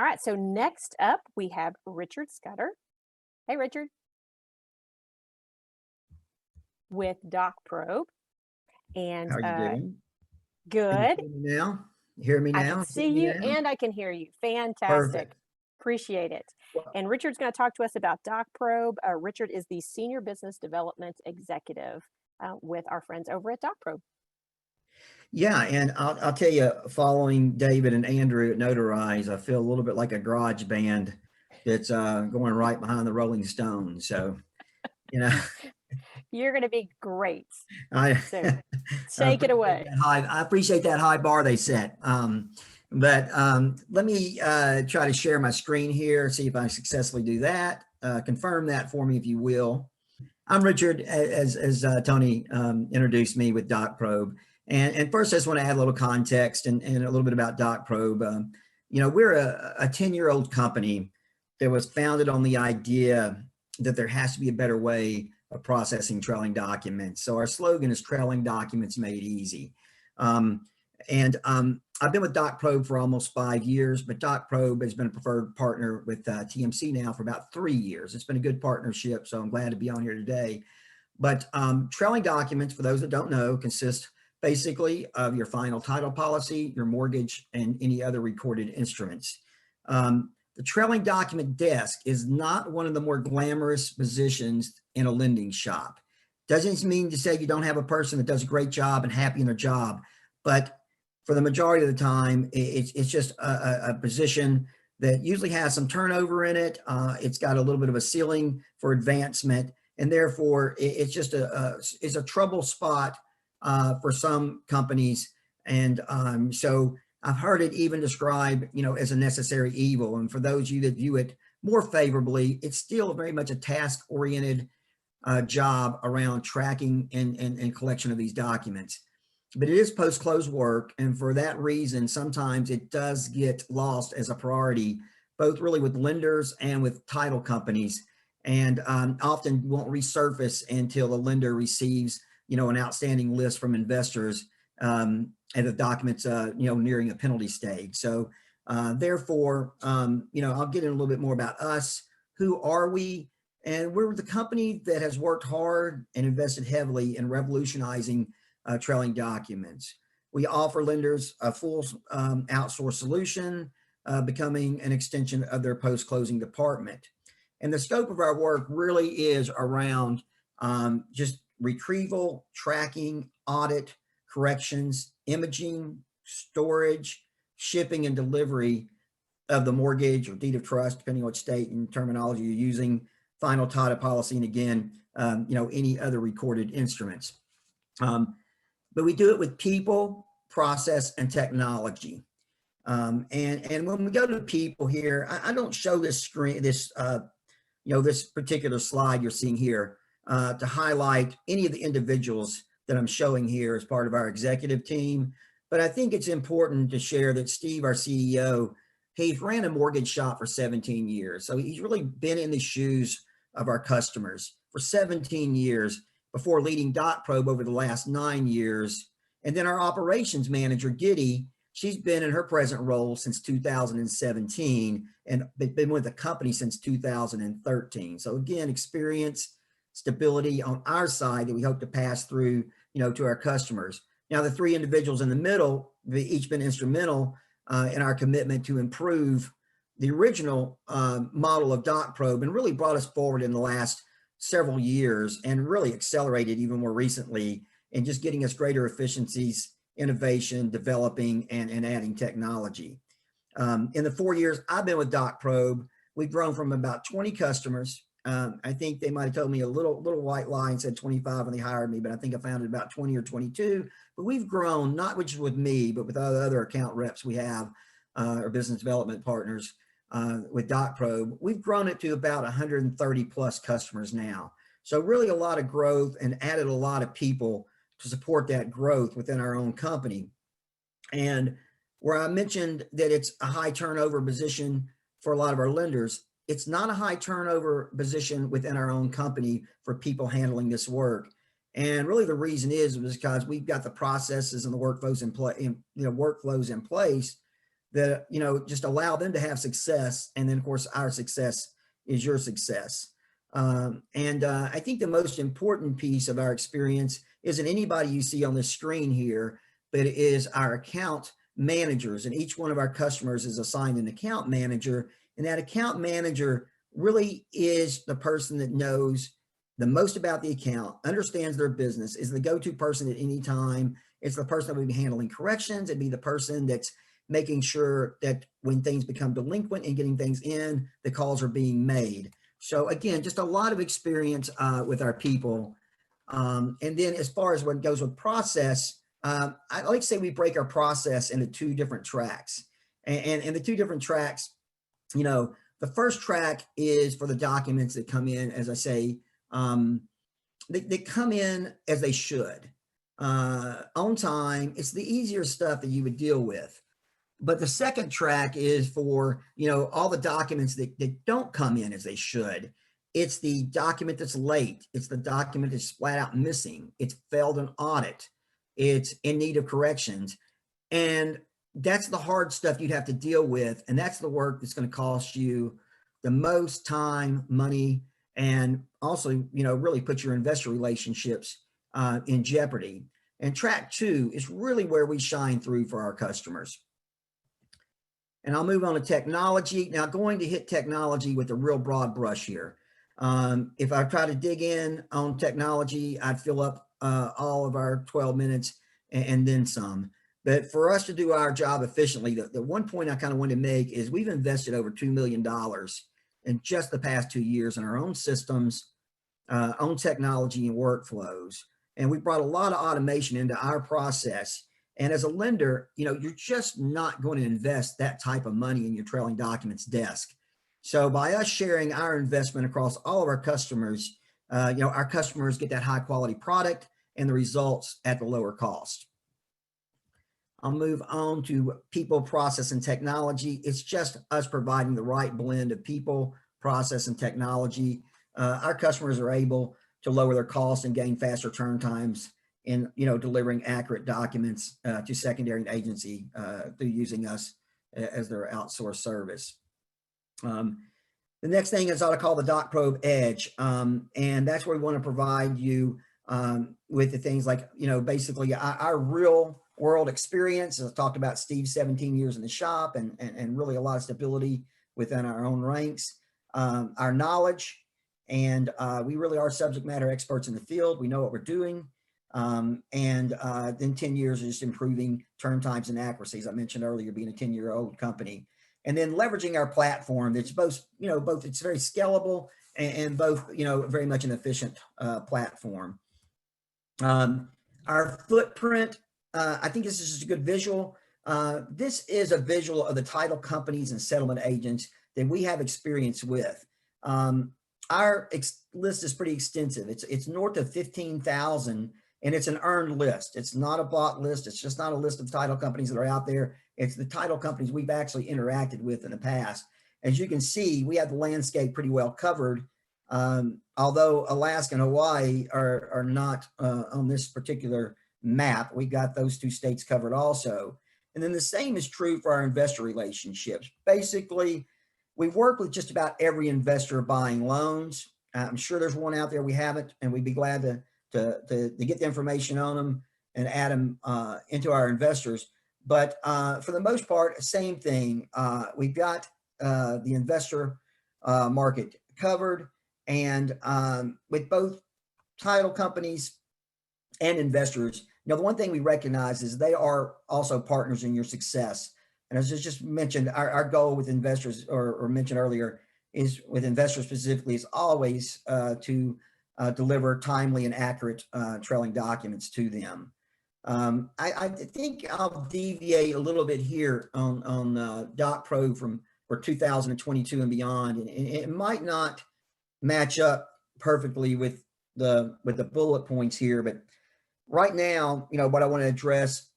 All right, so next up we have Richard Scudder. Hey, Richard, with DocProbe. And How are you doing? Can you good. hear me now? You hear me I can now? see See me you now? and I can hear you. Fantastic. Perfect. Appreciate it. Well, And Richard's going to talk to us about DocProbe. Richard is the Senior Business Development Executive with our friends over at DocProbe. yeah, and I'll tell you, following David and Andrew at Notarize, I feel a little bit like a garage band that's going right behind the Rolling Stones. So, you know, You're going to be great. I, So take it away. I appreciate that high bar they set. But let me try to share my screen here, see if I successfully do that. Confirm that for me, if you will. I'm Richard, as Tony introduced me with DocProbe. And first, I just want to add a little context and a little bit about DocProbe. We're a 10-year-old company that was founded on the idea that there has to be a better way of processing trailing documents. So our slogan is trailing documents made easy. I've been with DocProbe for almost 5 years, but DocProbe has been a preferred partner with TMC now for about 3 years. It's been a good partnership, so I'm glad to be on here today. But trailing documents, for those that don't know, consist basically of your final title policy, your mortgage, and any other recorded instruments. The trailing document desk is not one of the more glamorous positions in a lending shop. Doesn't mean to say you don't have a person that does a great job and happy in their job, but for the majority of the time, it's just a position that usually has some turnover in it. It's got a little bit of a ceiling for advancement, and therefore it's just it's a trouble spot for some companies. And so I've heard it even described, as a necessary evil. And for those of you that view it more favorably, it's still very much a task-oriented job around tracking and collection of these documents. But it is post-close work, and for that reason, sometimes it does get lost as a priority, both really with lenders and with title companies, and often won't resurface until the lender receives, an outstanding list from investors, and the documents, nearing a penalty stage. So therefore, I'll get in a little bit more about us. Who are we? And we're the company that has worked hard and invested heavily in revolutionizing trailing documents. We offer lenders a full outsourced solution, becoming an extension of their post-closing department. And the scope of our work really is around just retrieval, tracking, audit, corrections, imaging, storage, shipping, and delivery of the mortgage or deed of trust, depending on what state and terminology you're using, final title policy, and again, any other recorded instruments. But we do it with people, process, and technology. And when we go to people here, I don't show this screen, this particular slide you're seeing here to highlight any of the individuals that I'm showing here as part of our executive team. But I think it's important to share that Steve, our CEO, he's ran a mortgage shop for 17 years. So he's really been in the shoes of our customers for 17 years before leading DocProbe over the last 9 years. And then our operations manager, Giddy, she's been in her present role since 2017 and been with the company since 2013. So again, experience, stability on our side that we hope to pass through, to our customers. Now, the three individuals in the middle, they've each been instrumental in our commitment to improve the original model of DocProbe and really brought us forward in the last several years and really accelerated even more recently in just getting us greater efficiencies, innovation, developing, and adding technology. In the 4 years I've been with DocProbe, we've grown from about 20 customers. I think they might have told me a little white lie and said 25 when they hired me, but I think I found it about 20 or 22. But we've grown, not just with me, but with other account reps we have, or business development partners with DocProbe. We've grown it to about 130 plus customers now. So really a lot of growth and added a lot of people to support that growth within our own company. And where I mentioned that it's a high turnover position for a lot of our lenders, it's not a high turnover position within our own company for people handling this work. And really the reason is because we've got the processes and the workflows in place that, just allow them to have success. And then of course, our success is your success. And I think the most important piece of our experience isn't anybody you see on the screen here, but it is our account managers. And each one of our customers is assigned an account manager. And that account manager really is the person that knows the most about the account, understands their business, is the go-to person at any time. It's the person that will be handling corrections. It'd be the person that's making sure that when things become delinquent and getting things in, the calls are being made. So again, just a lot of experience with our people. And then as far as what goes with process, I like to say we break our process into two different tracks. And the two different tracks, the first track is for the documents that come in, as I say, they come in as they should, on time. It's the easier stuff that you would deal with. But the second track is for, all the documents that don't come in as they should. It's the document that's late. It's the document that's flat out missing. It's failed an audit. It's in need of corrections. And that's the hard stuff you'd have to deal with. And that's the work that's going to cost you the most time, money, and also, really put your investor relationships in jeopardy. And track two is really where we shine through for our customers. And I'll move on to technology. Now, going to hit technology with a real broad brush here. If I try to dig in on technology, I'd fill up all of our 12 minutes and then some. But for us to do our job efficiently, the one point I kind of want to make is we've invested over $2 million in just the past 2 years in our own systems, own technology and workflows. And we brought a lot of automation into our process. And as a lender, you're just not going to invest that type of money in your trailing documents desk. So by us sharing our investment across all of our customers, our customers get that high quality product and the results at the lower cost. I'll move on to people, process, and technology. It's just us providing the right blend of people, process, and technology. Our customers are able to lower their costs and gain faster turn times in delivering accurate documents to secondary and agency through using us as their outsourced service. The next thing is what I call the DocProbe Edge, and that's where we want to provide you with the things like basically our real world experience. As I talked about, Steve's 17 years in the shop and really a lot of stability within our own ranks, our knowledge, and we really are subject matter experts in the field. We know what we're doing. And then 10 years of just improving turn times and accuracies. I mentioned earlier, being a 10-year-old company, and then leveraging our platform. That's both it's very scalable and both, very much an efficient platform. Our footprint, I think this is just a good visual. This is a visual of the title companies and settlement agents that we have experience with. Our list is pretty extensive. It's north of 15,000. And it's an earned list. It's not a bought list. It's just not a list of title companies that are out there. It's the title companies we've actually interacted with in the past. As you can see, we have the landscape pretty well covered. Although Alaska and Hawaii are not on this particular map, we got those two states covered also. And then the same is true for our investor relationships. Basically, we work with just about every investor buying loans. I'm sure there's one out there we haven't, and we'd be glad to get the information on them and add them into our investors. But for the most part, same thing. We've got the investor market covered, and with both title companies and investors, the one thing we recognize is they are also partners in your success. And as I just mentioned, our goal with investors, or mentioned earlier, is with investors specifically, is always to deliver timely and accurate trailing documents to them. I think I'll deviate a little bit here on DocProbe for 2022 and beyond, and it might not match up perfectly with the bullet points here, but right now, what I want to address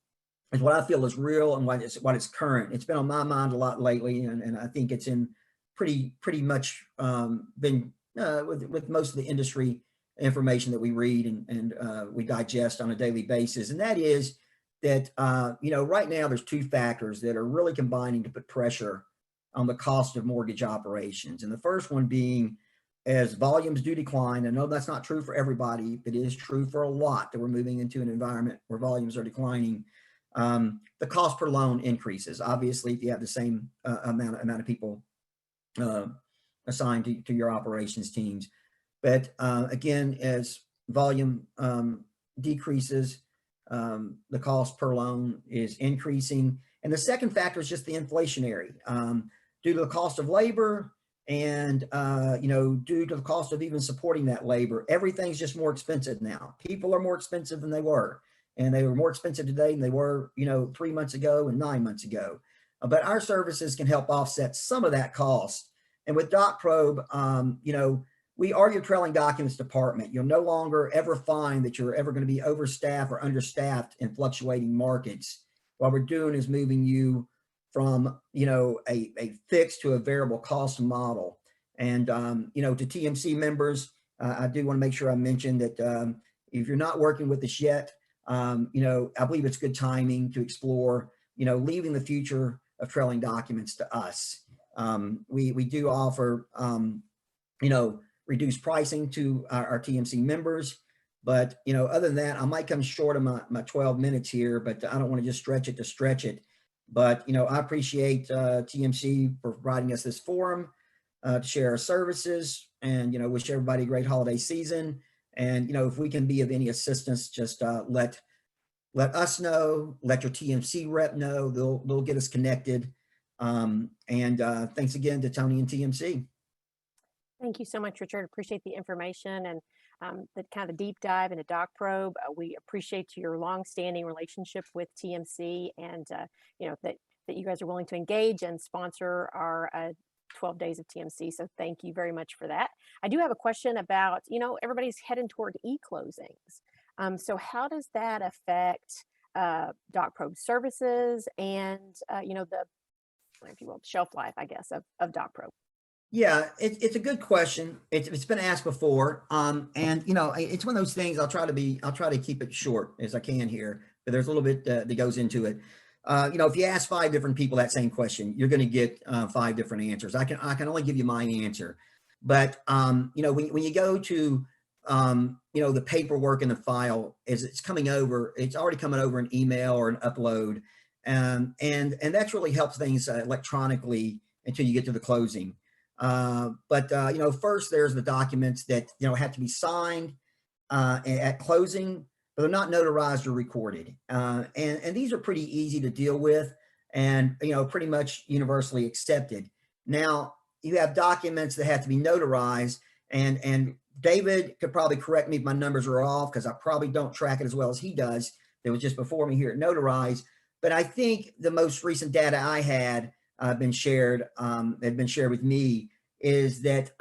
is what I feel is real and what is current. It's been on my mind a lot lately, and I think it's in pretty much been with most of the industry information that we read and we digest on a daily basis. And that is that, right now there's two factors that are really combining to put pressure on the cost of mortgage operations. And the first one being, as volumes do decline, I know that's not true for everybody, but it is true for a lot, that we're moving into an environment where volumes are declining. The cost per loan increases. Obviously, if you have the same amount of people uh, assigned to your operations teams. But again, as volume decreases, the cost per loan is increasing. And the second factor is just the inflationary. Due to the cost of labor and, due to the cost of even supporting that labor, everything's just more expensive now. People are more expensive than they were. And they were more expensive today than they were, 3 months ago and 9 months ago. But our services can help offset some of that cost. And with DocProbe, we are your trailing documents department. You'll no longer ever find that you're ever going to be overstaffed or understaffed in fluctuating markets. What we're doing is moving you from, a fixed to a variable cost model. And, to TMC members, I do want to make sure I mention that if you're not working with us yet, I believe it's good timing to explore, leaving the future of trailing documents to us. We do offer, reduced pricing to our TMC members. But, other than that, I might come short of my 12 minutes here, but I don't want to just stretch it to stretch it. But, I appreciate TMC for providing us this forum to share our services, and, wish everybody a great holiday season. And, if we can be of any assistance, just let us know, let your TMC rep know. They'll get us connected. Thanks again to Tony and TMC. Thank you so much, Richard. Appreciate the information and the kind of deep dive into DocProbe. We appreciate your long-standing relationship with TMC, and that you guys are willing to engage and sponsor our 12 days of TMC. So thank you very much for that. I do have a question about, everybody's heading toward e-closings. So how does that affect DocProbe services and, the, if you will, shelf life, I guess, of DocProbe? Yeah, it's a good question. It's been asked before. It's one of those things. I'll try to keep it short as I can here, but there's a little bit that goes into it. If you ask 5 different people that same question, you're going to get 5 different answers. I can only give you my answer. But when you go to the paperwork in the file, as it's coming over, it's already coming over an email or an upload, and that's really helps things electronically until you get to the closing. First there's the documents that, have to be signed at closing, but they're not notarized or recorded. And these are pretty easy to deal with and, pretty much universally accepted. Now you have documents that have to be notarized, and David could probably correct me if my numbers are off, because I probably don't track it as well as he does. That was just before me here at Notarize. But I think the most recent data I had had been shared with me, is that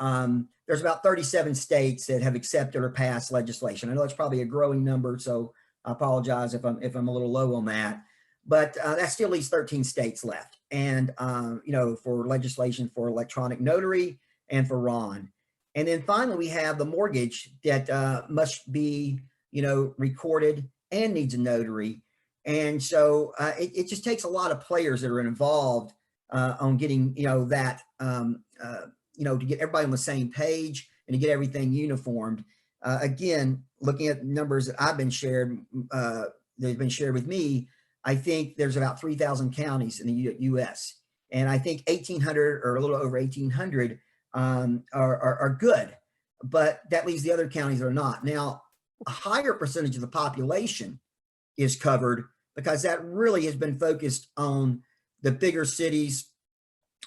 there's about 37 states that have accepted or passed legislation. I know it's probably a growing number, so I apologize if I'm a little low on that. But that still leaves 13 states left, and for legislation for electronic notary and for RON. And then finally, we have the mortgage that must be recorded and needs a notary. And so it just takes a lot of players that are involved on getting that to get everybody on the same page and to get everything uniformed. Again, looking at numbers that I've been shared, they've been shared with me, I think there's about 3,000 counties in the U.S. And I think 1,800 or a little over 1,800 are good, but that leaves the other counties that are not. Now, a higher percentage of the population is covered because that really has been focused on the bigger cities,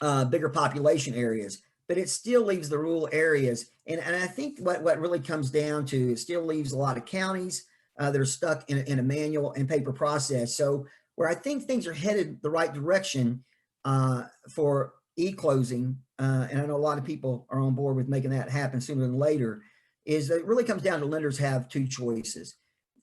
bigger population areas, but it still leaves the rural areas. And I think what really comes down to, it still leaves a lot of counties that are stuck in a manual and paper process. So where I think things are headed the right direction for e-closing, and I know a lot of people are on board with making that happen sooner than later, is that it really comes down to lenders have 2 choices.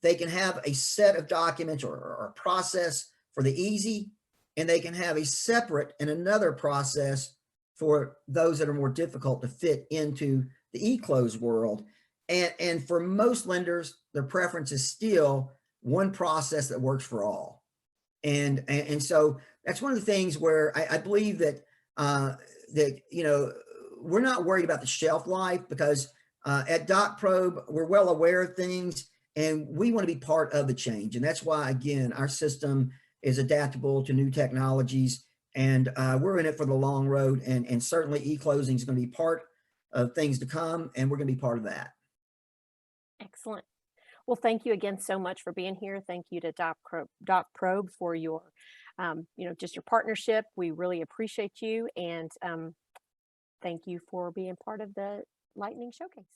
They can have a set of documents or a process for the easy, and they can have a separate and another process for those that are more difficult to fit into the e-close world. And for most lenders, their preference is still one process that works for all. And so that's one of the things where I believe that that we're not worried about the shelf life because at DocProbe we're well aware of things and we want to be part of the change. And that's why again our system is adaptable to new technologies, and we're in it for the long road. And certainly e-closing is going to be part of things to come, and we're going to be part of that. Excellent. Well, thank you again so much for being here. Thank you to DocProbe for your, just your partnership. We really appreciate you, and thank you for being part of the Lightning Showcase.